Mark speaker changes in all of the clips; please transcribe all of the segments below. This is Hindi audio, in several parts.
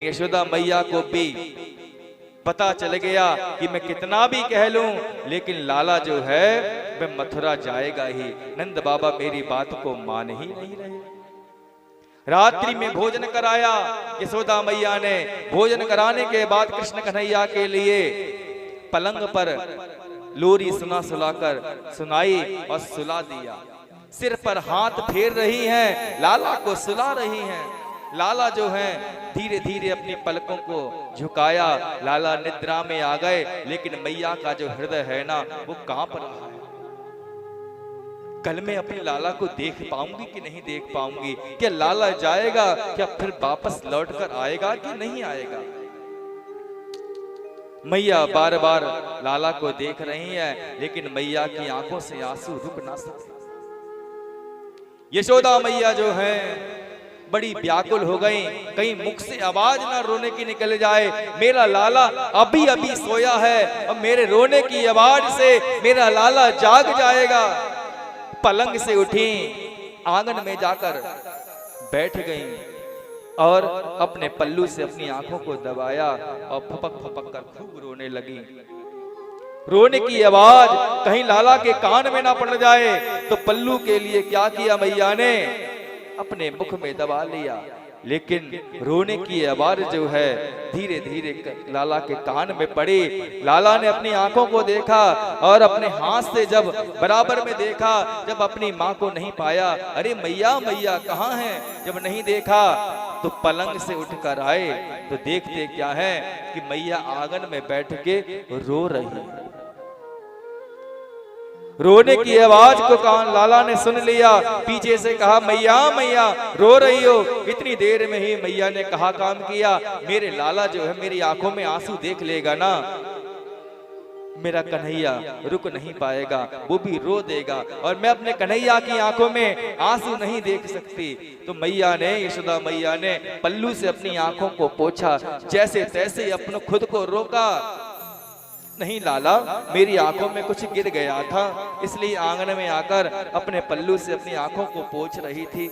Speaker 1: यशोदा मैया को भी पता चल गया कि मैं कितना भी कह लूं लेकिन लाला जो है वह मथुरा जाएगा ही। नंद बाबा मेरी बात को मान ही नहीं रहे। रात्रि में भोजन कराया यशोदा मैया ने। भोजन कराने के बाद कृष्ण कन्हैया के लिए पलंग पर लोरी सुलाकर सुनाई और सुला दिया। सिर पर हाथ फेर रही हैं, लाला को सुला रही हैं। लाला जो है धीरे धीरे अपनी पलकों को झुकाया। लाला निद्रा में आ गए, लेकिन मैया का जो हृदय है ना वो कांप रहा है। कल मैं अपने लाला को देख पाऊंगी कि नहीं देख पाऊंगी? क्या लाला जाएगा? क्या फिर वापस लौट कर आएगा कि नहीं आएगा? मैया बार बार लाला को देख रही है, लेकिन मैया की आंखों से आंसू रुक ना सके। यशोदा मैया जो है बड़ी व्याकुल हो गई, कहीं मुख से आवाज ना रोने की निकल जाए। मेरा लाला अभी अभी सोया है और मेरे रोने की आवाज से मेरा लाला जाग जाएगा। पलंग से उठी, आंगन में जाकर बैठ गई और अपने पल्लू से अपनी आंखों को दबाया और फपक फपक कर खूब रोने लगी। रोने की आवाज कहीं लाला के कान में ना पड़ जाए, तो पल्लू के लिए क्या किया मैया ने? अपने मुख में दबा लिया। लेकिन रोने की आवाज जो है धीरे धीरे लाला के कान में पड़ी। लाला ने अपनी आंखों को देखा और अपने हाथ से जब बराबर में देखा, जब अपनी माँ को नहीं पाया, अरे मैया मैया कहाँ हैं? जब नहीं देखा तो पलंग से उठकर आए तो देखते क्या है कि मैया आंगन में बैठ के रो रही है। रोने की आवाज को कान लाला ने सुन लिया। पीछे से कहा, मैया मैया रो रही हो? इतनी देर में ही मैया ने कहा काम किया, मेरे लाला जो है मेरी आंखों में आंसू देख लेगा ना, मेरा कन्हैया रुक नहीं पाएगा, वो भी रो देगा और मैं अपने कन्हैया की आंखों में आंसू नहीं देख सकती। तो मैया ने, यशोदा मैया ने पल्लू से अपनी आंखों को पोंछा, जैसे तैसे अपने खुद को रोका। नहीं लाला, मेरी आंखों में कुछ गिर गया था, इसलिए आंगन में आकर अपने पल्लू से अपनी आंखों को पोंछ रही थी।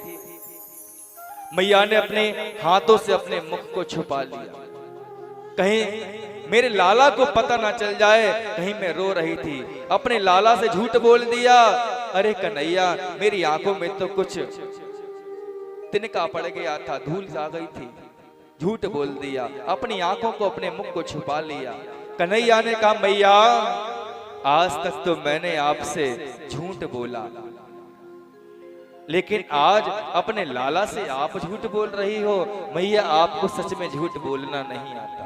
Speaker 1: मैया ने अपने हाथों से अपने मुख को छुपा लिया, कहीं मेरे लाला को पता ना चल जाए कहीं मैं रो रही थी। अपने लाला से झूठ बोल दिया, अरे कन्हैया मेरी आंखों में तो कुछ तिनका पड़ गया था, धूल आ गई थी। झूठ बोल दिया, अपनी आंखों को अपने मुख को छुपा लिया। कन्हैया ने कहा, मैया आज तक तो मैंने आपसे झूठ बोला, लेकिन आज अपने लाला से आप झूठ बोल रही हो। मैया आपको सच में झूठ बोलना नहीं आता।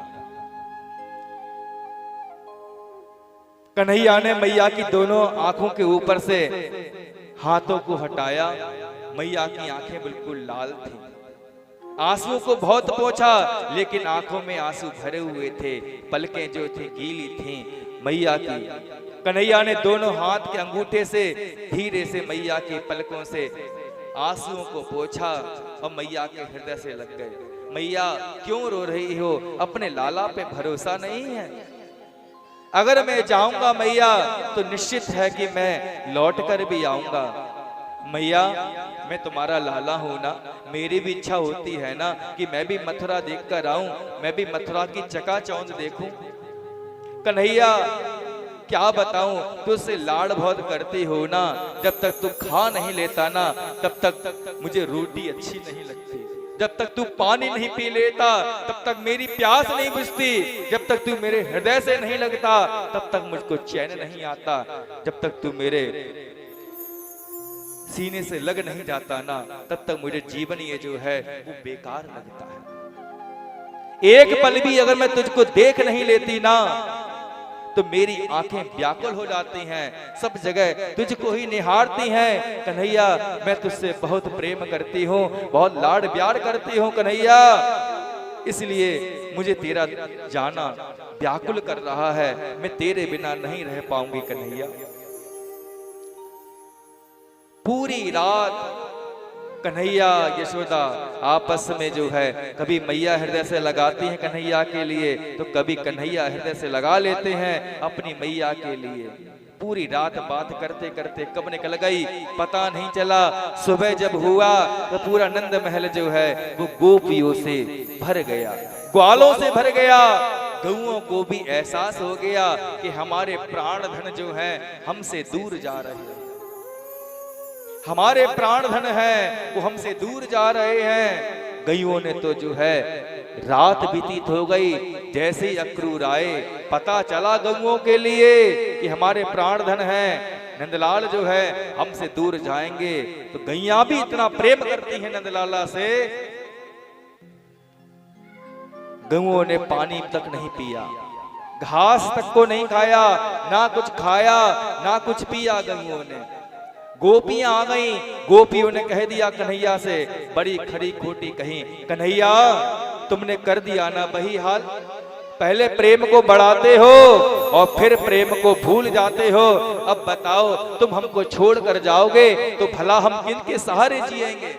Speaker 1: कन्हैया ने मैया की दोनों आंखों के ऊपर से हाथों को हटाया। मैया की आंखें बिल्कुल लाल थी। आंसुओं को बहुत पोंछा, लेकिन आंखों में आंसू भरे हुए थे। पलकें जो थी गीली थीं मैया की। कन्हैया ने दोनों हाथ के अंगूठे से धीरे से मैया की पलकों से आंसुओं को पोंछा और मैया के हृदय से लग गए। मैया क्यों रो रही हो? अपने लाला पे भरोसा नहीं है? अगर मैं जाऊंगा मैया तो निश्चित है कि मैं लौट कर भी आऊंगा। मैया मैं तुम्हारा लाला हूं ना, मेरी भी इच्छा होती है ना कि मैं भी मथुरा देखकर आऊं, मैं भी मथुरा की चकाचौंध देखूं। कन्हैया क्या बताऊं, तुझसे लाड़ बहुत करती हो ना, जब तक तू खा नहीं लेता ना तब तक मुझे रोटी अच्छी नहीं लगती। जब तक तू पानी नहीं पी लेता तब तक मेरी प्यास नहीं बुझती। जब तक तू मेरे हृदय से नहीं लगता तब तक मुझको चैन नहीं आता। जब तक तू मेरे सीने से लग नहीं जाता ना तब तक मुझे जीवन ये जो है वो बेकार लगता है। एक पल भी अगर मैं तुझको देख नहीं लेती ना तो मेरी आंखें व्याकुल हो जाती हैं, सब जगह तुझको ही निहारती हैं। कन्हैया मैं तुझसे बहुत प्रेम करती हूँ, बहुत लाड़ प्यार करती हूँ कन्हैया, इसलिए मुझे तेरा जाना व्याकुल कर रहा है। मैं तेरे बिना नहीं रह पाऊंगी कन्हैया। पूरी रात कन्हैया यशोदा आपस में जो है कभी मैया हृदय से लगाती हैं कन्हैया के लिए, तो कभी कन्हैया हृदय से लगा लेते हैं अपनी मैया के लिए। पूरी रात बात करते करते कब निकल गई पता नहीं चला। सुबह जब हुआ तो पूरा नंद महल जो है वो गोपियों से भर गया। ग्वालों से भर गया। गऊओं को भी एहसास हो गया कि हमारे प्राण धन जो है हमसे दूर जा रहे हैं, हमारे प्राण धन है वो हमसे दूर जा रहे हैं। गईयों ने तो जो है रात व्यतीत हो गई, जैसे ही अक्रूर आए पता चला गऊओं के लिए कि हमारे प्राण धन है, नंदलाल जो है हमसे दूर जाएंगे। तो गैया भी इतना प्रेम करती हैं नंदलाला से, गऊओं ने पानी तक नहीं पिया, घास तक को नहीं खाया, ना कुछ खाया ना कुछ पिया गऊओं ने। गोपियां आ गईं, गोपियों ने कह दिया कन्हैया से, बड़ी खरी खोटी कहीं, कन्हैया तुमने कर दिया ना वही हाल, पहले प्रेम को बढ़ाते हो और फिर प्रेम को भूल जाते हो। अब बताओ तुम हमको छोड़ कर जाओगे तो भला हम किनके सहारे जिएंगे?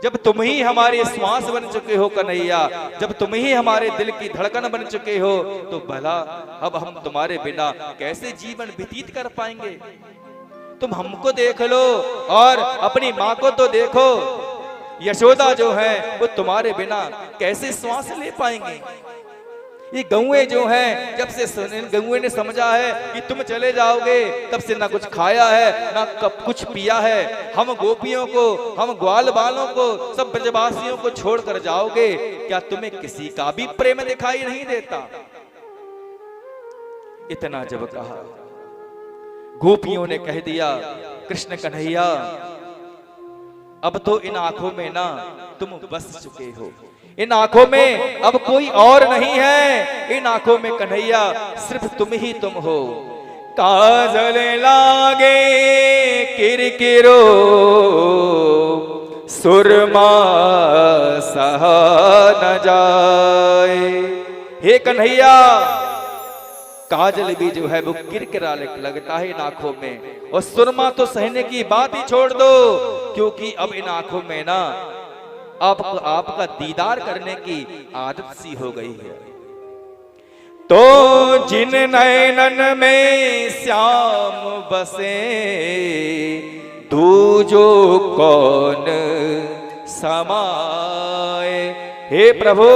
Speaker 1: जब तुम ही हमारे श्वास बन चुके हो कन्हैया, जब तुम ही हमारे दिल की धड़कन बन चुके हो, तो भला अब हम तुम्हारे बिना कैसे जीवन व्यतीत कर पाएंगे? तुम हमको देख लो और अपनी माँ को तो देखो, यशोदा जो है वो तुम्हारे बिना कैसे श्वास ले पाएंगे? ये गौएं जो हैं, जब से गौएं ने समझा है कि तुम चले जाओगे, तब से ना कुछ खाया है ना कब कुछ पिया है। हम गोपियों को, हम ग्वाल बालों को, सब ब्रजवासियों को छोड़ कर जाओगे, क्या तुम्हें किसी का भी प्रेम दिखाई नहीं देता? इतना जब कहा, गोपियों ने कह दिया कृष्ण कन्हैया अब तो इन आंखों में ना तुम बस चुके हो, इन आंखों में अब कोई और नहीं है, इन आंखों में कन्हैया सिर्फ तुम ही तुम हो। काजल लागे किरकिरो सुरमा सहा न जाए। हे कन्हैया, काजल भी जो है वो किरकिरा लगता है इन आंखों में, और सुरमा तो सहने की बात ही छोड़ दो, क्योंकि अब इन आंखों में ना आपका दीदार करने की आदत सी हो गई है। तो जिन नयनन में श्याम बसे, दूजो कौन समाए। हे प्रभु,